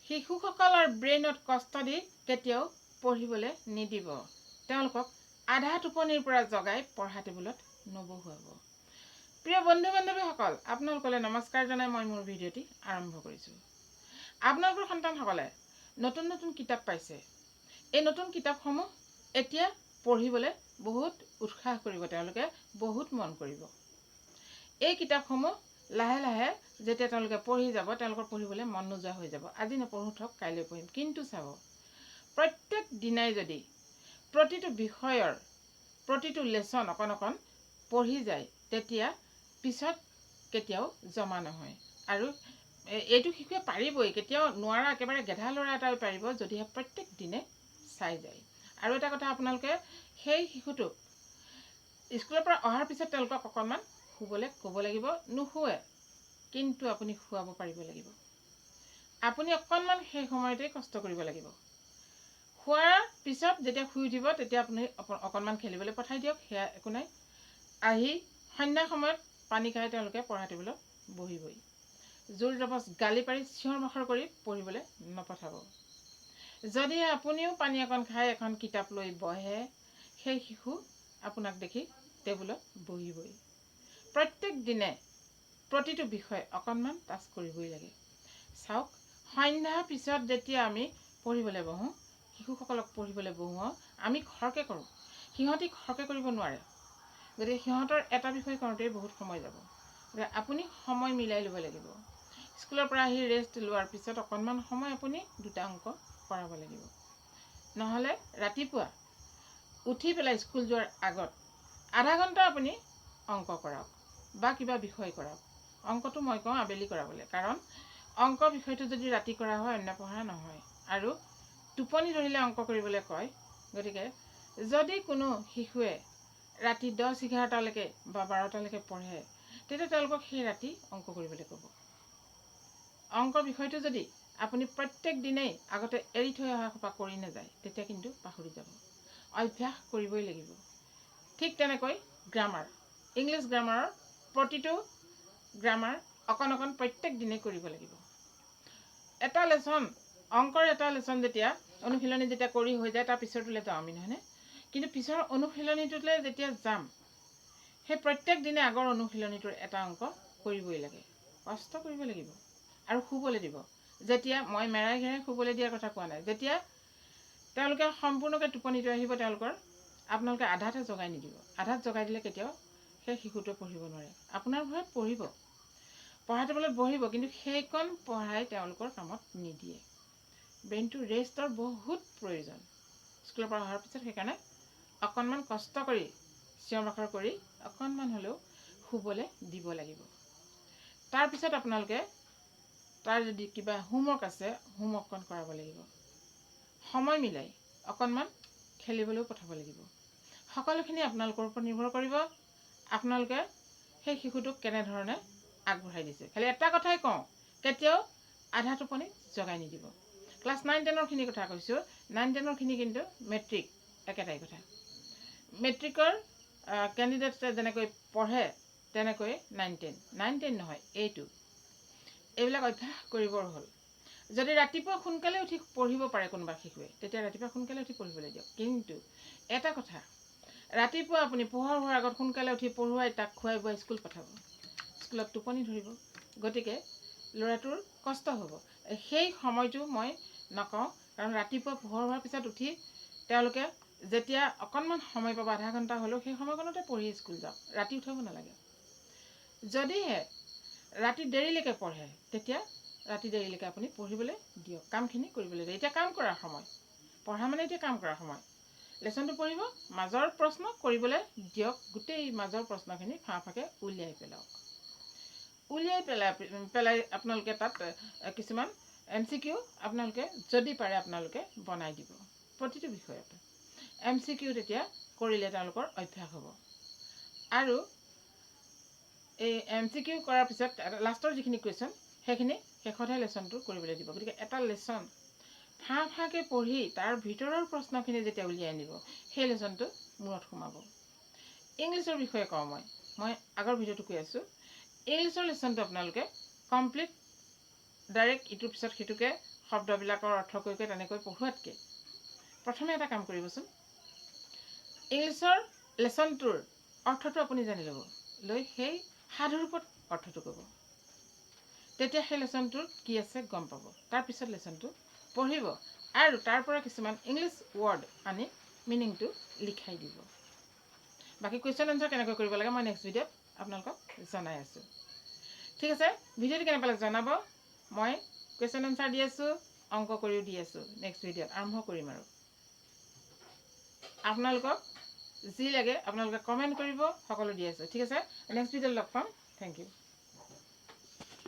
শিশুসকলৰ ব্ৰেইনত কষ্ট দি কেতিয়াও পঢ়িবলৈ নিদিব। তেওঁলোকক আধা টোপনিৰ পৰা জগাই পঢ়া টেবুলত নবহুৱাব। প্ৰিয় বন্ধু বান্ধৱীসকল, আপোনালোকলৈ নমস্কাৰ জনাই মই মোৰ ভিডিঅ'টি আৰম্ভ কৰিছোঁ। আপোনালোকৰ সন্তানসকলে নতুন নতুন কিতাপ পাইছে। এই নতুন কিতাপসমূহ এতিয়া পঢ়িবলৈ বহুত উৎসাহ কৰিব, তেওঁলোকে বহুত মন কৰিব। এই কিতাপসমূহ লাহে লাহে যেতিয়া তেওঁলোকে পঢ়ি যাব, তেওঁলোকৰ পঢ়িবলৈ মন নোযোৱা হৈ যাব। আজি নপঢ়ো থক, কাইলৈ পঢ়িম। কিন্তু চাব, প্ৰত্যেক দিনাই যদি প্ৰতিটো বিষয়ৰ প্ৰতিটো লেচন অকণ অকণ পঢ়ি যায়, তেতিয়া পিছত কেতিয়াও জমা নহয়। আৰু এইটো শিশুৱে পাৰিবই, কেতিয়াও নোৱাৰা একেবাৰে গেধা ল'ৰা এটাই পাৰিব যদিহে প্ৰত্যেক দিনে চাই যায়। আৰু এটা কথা, আপোনালোকে সেই শিশুটোক স্কুলৰ পৰা অহাৰ পিছত তেওঁলোকক অকণমান শুবলৈ ক'ব লাগিব। নুশুৱে কিন্তু আপুনি শুৱাব পাৰিব লাগিব। আপুনি অকণমান সেই সময়তেই কষ্ট কৰিব লাগিব। শোৱাৰ পিছত যেতিয়া শুই উঠিব, তেতিয়া আপুনি অকণমান খেলিবলৈ পঠাই দিয়ক, সেয়া একো নাই। আহি সন্ধ্যা সময়ত পানী খাই তেওঁলোকে পঢ়া টেবুলত বহিবই। জোৰ জবজ গালি পাৰি চিঞৰ বাখৰ কৰি পঢ়িবলৈ নপঠাব। যদি আপুনিও পানী অকণ খাই এখন কিতাপ লৈ বহে, সেই শিশু আপোনাক দেখি টেবুলত বহিবই। প্ৰত্যেক দিনে প্ৰতিটো বিষয় অকণমান টাচ কৰিবই লাগে। চাওক, সন্ধ্যাৰ পিছত যেতিয়া আমি পঢ়িবলৈ বহোঁ, শিশুসকলক পঢ়িবলৈ বহোঁ, আমি খৰকৈ কৰোঁ। সিহঁতি খৰকৈ কৰিব নোৱাৰে। গতিকে সিহঁতৰ এটা বিষয় কৰোঁতেই বহুত সময় যাব। গতিকে আপুনি সময় মিলাই ল'ব লাগিব। স্কুলৰ পৰা আহি ৰেষ্ট লোৱাৰ পিছত অকণমান সময় আপুনি দুটা অংক কৰাব লাগিব। নহ'লে ৰাতিপুৱা উঠি পেলাই স্কুল যোৱাৰ আগত আধা ঘণ্টা আপুনি অংক কৰাওক বা কিবা বিষয় কৰাওক। অংকটো মই কওঁ আবেলি কৰাবলৈ, কাৰণ অংক বিষয়টো যদি ৰাতি কৰা হয় অন্য পঢ়া নহয়। আৰু টোপনি ধৰিলে অংক কৰিবলৈ কয়। গতিকে যদি কোনো শিশুৱে ৰাতি 10-11টালৈকে বা 12টালৈকে পঢ়ে, তেতিয়া তেওঁলোকক সেই ৰাতি অংক কৰিবলৈ ক'ব। অংক বিষয়টো যদি আপুনি প্ৰত্যেক দিনেই আগতে এৰি থৈ অহা সোপা কৰি নাযায়, তেতিয়া কিন্তু পাহৰি যাব। অভ্যাস কৰিবই লাগিব। ঠিক তেনেকৈ গ্ৰামাৰ, ইংলিছ গ্ৰামাৰৰ প্ৰতিটো গ্ৰামাৰ অকণ অকণ প্ৰত্যেক দিনেই কৰিব লাগিব। এটা লেচন, অংকৰ এটা লেচন যেতিয়া অনুশীলনী যেতিয়া কৰি হৈ যায়, তাৰ পিছৰটোলৈ যাওঁ আমি, নহয়নে? কিন্তু পিছৰ অনুশীলনীটোলৈ যেতিয়া যাম, সেই প্ৰত্যেক দিনে আগৰ অনুশীলনীটোৰ এটা অংক কৰিবই লাগে। কষ্ট কৰিব লাগিব আৰু শুবলৈ দিব। যেতিয়া মই মেৰাই ঘেৰাই শুবলৈ দিয়াৰ কথা কোৱা নাই, যেতিয়া তেওঁলোকে সম্পূৰ্ণকৈ টোপনিটো আহিব তেওঁলোকৰ, আপোনালোকে আধাতে জগাই নিদিব। আধাত জগাই দিলে কেতিয়াও সেই শিশুটোৱে পঢ়িব নোৱাৰে। আপোনাৰ ঘৰত পঢ়িব, পঢ়া টেবুলত বহিব, কিন্তু সেইকণ পঢ়াই তেওঁলোকৰ কামত নিদিয়ে। ব্ৰেইনটো ৰেষ্টৰ বহুত প্ৰয়োজন স্কুলৰ পৰা অহাৰ পিছত। সেইকাৰণে অকণমান কষ্ট কৰি চিঞৰ বাখৰ কৰি অকণমান হ'লেও শুবলৈ দিব লাগিব। তাৰপিছত আপোনালোকে তাৰ যদি কিবা হোমৱৰ্ক আছে, হোমৱৰ্কখন কৰাব লাগিব। সময় মিলাই অকণমান খেলিবলৈও পঠাব লাগিব। সকলোখিনি আপোনালোকৰ ওপৰত নিৰ্ভৰ কৰিব, আপোনালোকে সেই শিশুটোক কেনেধৰণে আগবঢ়াই দিছে। খালি এটা কথাই কওঁ, কেতিয়াও আধা টোপনি জগাই নিদিব। ক্লাছ 9-10ৰখিনিৰ কথা কৈছোঁ। 9-10ৰখিনি কিন্তু মেট্ৰিক একেটাই কথা। মেট্ৰিকৰ কেণ্ডিডেটে যেনেকৈ পঢ়ে, তেনেকৈ 9-10, 9-10 নহয় 8 এইবিলাক অভ্যাস কৰিবৰ হ'ল। যদি ৰাতিপুৱা সোনকালে উঠি পঢ়িব পাৰে কোনোবা শিশুৱে, তেতিয়া ৰাতিপুৱা সোনকালে উঠি পঢ়িবলৈ দিয়ক। কিন্তু এটা কথা, ৰাতিপুৱা আপুনি পোহৰ হোৱাৰ আগত সোনকালে উঠি পঢ়ুৱাই তাক খুৱাই বুৱাই স্কুল পঠাব। স্কুলত টোপনি ধৰিব, গতিকে ল'ৰাটোৰ কষ্ট হ'ব। সেই সময়টো মই নকওঁ, কাৰণ ৰাতিপুৱা পোহৰ হোৱাৰ পিছত উঠি তেওঁলোকে যেতিয়া অকণমান সময় পাব, আধা ঘণ্টা হ'লেও, সেই সময়কণতে পঢ়ি স্কুল যাওক। ৰাতি উঠাব নালাগে। যদিহে ৰাতি দেৰিলৈকে পঢ়ে, তেতিয়া ৰাতি দেৰিলৈকে আপুনি পঢ়িবলৈ দিয়ক, কামখিনি কৰিবলৈ দিয়ক। এতিয়া কাম কৰাৰ সময়, পঢ়া মানে এতিয়া কাম কৰাৰ সময়। লেচনটো পঢ়িব, মাজৰ প্ৰশ্ন কৰিবলৈ দিয়ক। গোটেই মাজৰ প্ৰশ্নখিনি ফাঁকে উলিয়াই পেলাওক। উলিয়াই পেলাই আপোনালোকে তাত কিছুমান MCQ আপোনালোকে যদি পাৰে আপোনালোকে বনাই দিব। প্ৰতিটো বিষয়তে MCQ তেতিয়া কৰিলে তেওঁলোকৰ অভ্যাস হ'ব। আৰু এই MCQ কৰাৰ পিছত লাষ্টৰ যিখিনি কুৱেশ্যন, সেইখিনি শেষতহে লেচনটো কৰিবলৈ দিব। গতিকে এটা লেচন ফাঁকে পঢ়ি তাৰ ভিতৰৰ প্ৰশ্নখিনি যেতিয়া উলিয়াই আনিব, সেই লেচনটো মূৰত সোমাব। ইংলিছৰ বিষয়ে কওঁ মই আগৰ ভিডিঅ'টো কৈ আছোঁ। ইংলিছৰ লেচনটো আপোনালোকে কমপ্লিট ডাইৰেক্ট ইটোৰ পিছত সিটোকে শব্দবিলাকৰ অৰ্থ কৰি তেনেকৈ পঢ়োৱাতকৈ প্ৰথমে এটা কাম কৰিবচোন, ইংলিছৰ লেচনটোৰ অৰ্থটো আপুনি জানি ল'ব, লৈ সেই সাধুৰ ওপৰত অৰ্থটো ক'ব। তেতিয়া সেই লেচনটোত কি আছে গম পাব। তাৰপিছত লেচনটো পঢ়িব আৰু তাৰ পৰা কিছুমান ইংলিছ ৱৰ্ড আনি মিনিংটো লিখাই দিব। বাকী কুৱেশ্যন এনচাৰ কেনেকৈ কৰিব লাগে মই নেক্সট ভিডিঅ'ত আপোনালোকক জনাই আছোঁ। ঠিক আছে, ভিডিঅ'টো কেনে পালে জনাব। মই কুৱেশ্যন এনচাৰ দি আছোঁ, অংক কৰিও দি আছোঁ। নেক্সট ভিডিঅ'ত আৰম্ভ কৰিম আৰু আপোনালোকক যি লাগে আপোনালোকে কমেণ্ট কৰিব, সকলো দি আছোঁ। ঠিক আছে, নেক্সট ভিডিঅ'ত লগ পাম। Thank U.